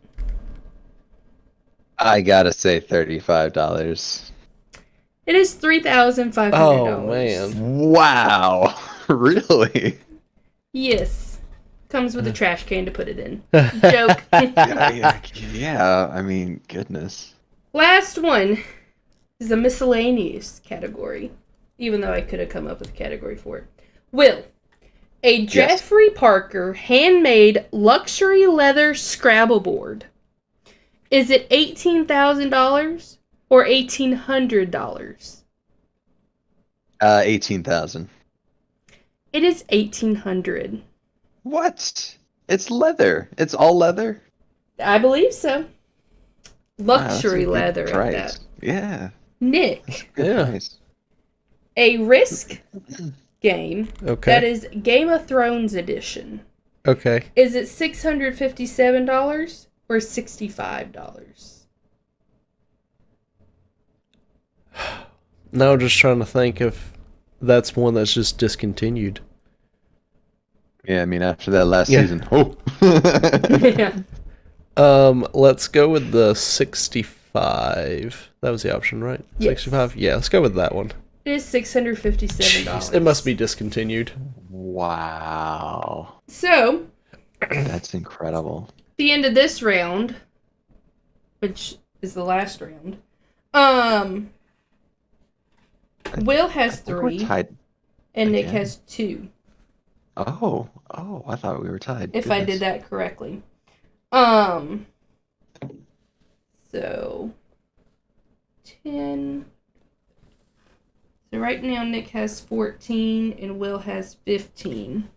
I gotta say $35. It is $3,500. Oh, man. Wow. Really? Yes. Comes with a trash can to put it in. Joke. Yeah, I mean, goodness. Last one is a miscellaneous category, even though I could have come up with a category for it. Will, a Jeffrey Parker handmade luxury leather Scrabble board, is it $18,000 or $1,800? 18,000. It is $1,800. What? It's leather. It's all leather? I believe so. Wow, that's a Luxury good leather at price. that. Yeah. Nick, Good Yeah. price. a Risk game Okay. that is Game of Thrones edition. Okay. Is it $657 or $65? Now just trying to think if that's one that's just discontinued. Yeah, I mean, after that last Yeah. season. Oh. Yeah. Let's go with the 65. That was the option, right? Yes. 65? Yeah, let's go with that one. It is $657. Jeez, it must be discontinued. Wow. So, That's incredible. the end of this round, which is the last round, Will has I think we're 3 tied. and Nick again. has 2. Oh, I thought we were tied. If I did that correctly. So 10. So right now Nick has 14 and Will has 15.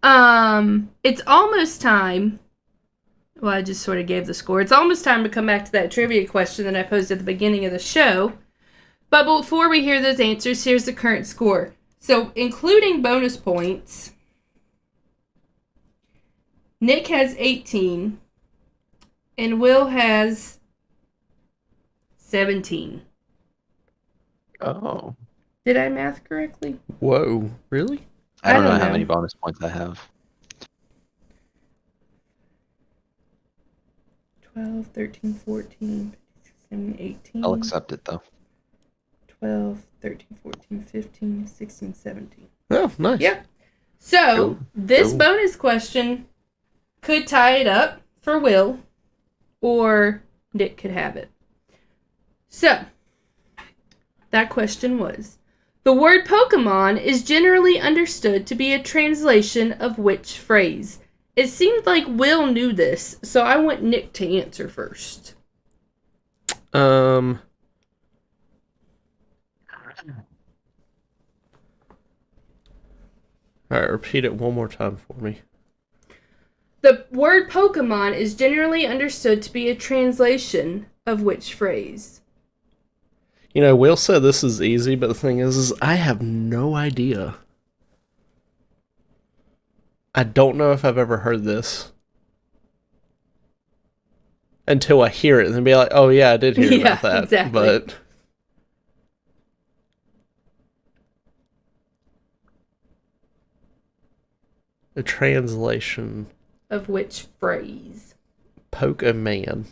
It's almost time. Well, I just sort of gave the score. It's almost time to come back to that trivia question that I posed at the beginning of the show. But before we hear those answers, here's the current score. So, including bonus points, Nick has 18, and Will has 17. Oh. Did I math correctly? Whoa, really? I don't know don't how know. many bonus points I have. 12, 13, 14, 15, 16, 18. I'll accept it, though. 12, 13, 14, 15, 16, 17. Oh, nice. Yeah. So, Cool. this Cool. bonus question could tie it up for Will, or Nick could have it. So, that question was, the word Pokemon is generally understood to be a translation of which phrase? It seemed like Will knew this, so I want Nick to answer first. Alright, repeat it one more time for me. The word Pokemon is generally understood to be a translation of which phrase? You know, Will said this is easy, but the thing is I have no idea. I don't know if I've ever heard this. Until I hear it and then be like, oh yeah, I did hear Yeah, about that. exactly. But a translation. Of which phrase? Pokemon.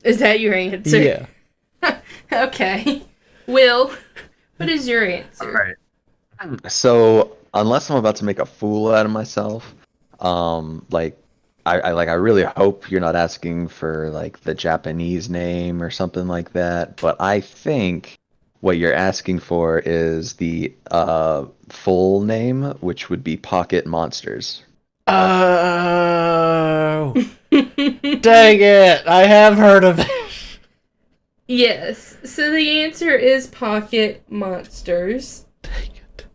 Is that your answer? Yeah. Okay. Will, what is your answer? So, unless I'm about to make a fool out of myself, like, I really hope you're not asking for like the Japanese name or something like that. But I think what you're asking for is the full name, which would be Pocket Monsters. Oh. Dang it. I have heard of it. Yes. So the answer is Pocket Monsters. Dang it.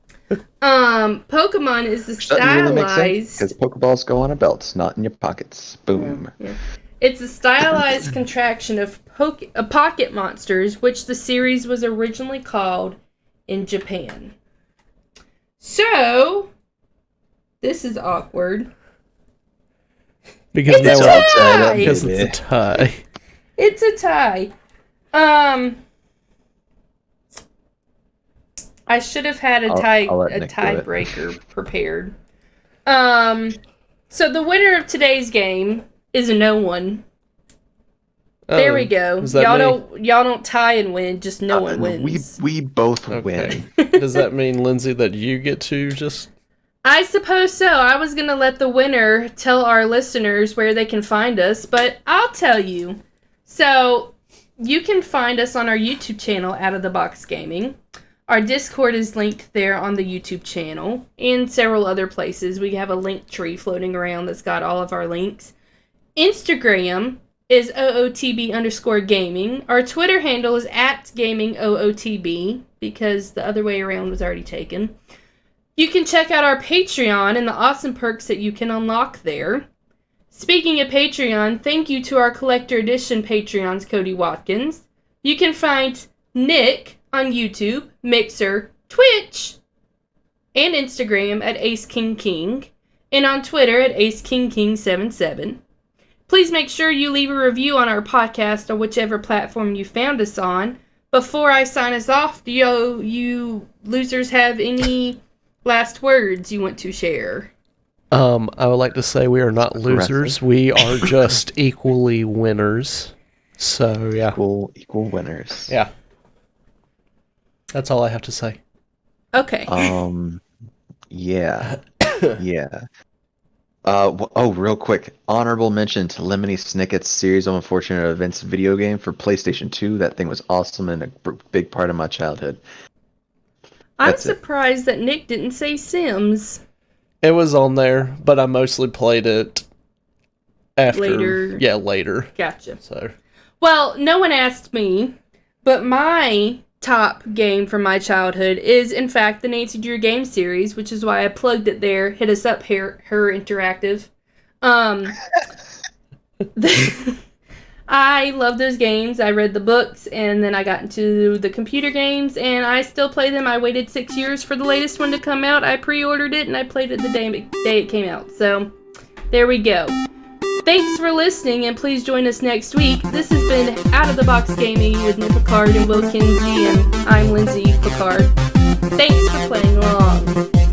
Pokemon is the Doesn't really make sense stylized. because Pokeballs go on a belt, not in your pockets. Boom. Yeah. It's a stylized contraction of Pocket Monsters, which the series was originally called in Japan. So, this is awkward. Because It's now a tie! because it's a tie. It's a tie. I should have had a I'll let Nick do it. tiebreaker prepared. So the winner of today's game is a no one. There we go. Is that Y'all don't tie and win, just no one wins. We both Okay. win. Does that mean, Lindsay, that you get to just... I suppose so. I was going to let the winner tell our listeners where they can find us, but I'll tell you. So, you can find us on our YouTube channel, Out of the Box Gaming. Our Discord is linked there on the YouTube channel, and several other places. We have a link tree floating around that's got all of our links. Instagram is OOTB_gaming. Our Twitter handle is @GamingOOTB, because the other way around was already taken. You can check out our Patreon and the awesome perks that you can unlock there. Speaking of Patreon, thank you to our Collector Edition Patreons, Cody Watkins. You can find Nick on YouTube, Mixer, Twitch, and Instagram at AceKingKing, and on Twitter at AceKingKing77. Please make sure you leave a review on our podcast on whichever platform you found us on. Before I sign us off, do you losers have any last words you want to share? I would like to say we are not losers. We are just equally winners. So, yeah. Equal winners. Yeah. That's all I have to say. Okay. Yeah. Yeah. Real quick. Honorable mention to Lemony Snicket's Series of Unfortunate Events video game for PlayStation 2. That thing was awesome and a big part of my childhood. I'm surprised that Nick didn't say Sims. It was on there, but I mostly played it after. Later. Yeah, later. Gotcha. So. Well, no one asked me, but my top game from my childhood is, in fact, the Nancy Drew game series, which is why I plugged it there. Hit us up, Her Interactive. I love those games. I read the books, and then I got into the computer games, and I still play them. I waited 6 years for the latest one to come out. I pre-ordered it, and I played it the day it came out. So, there we go. Thanks for listening, and please join us next week. This has been Out of the Box Gaming with Nick Picard and Will Kinsey, and I'm Lindsay Picard. Thanks for playing along.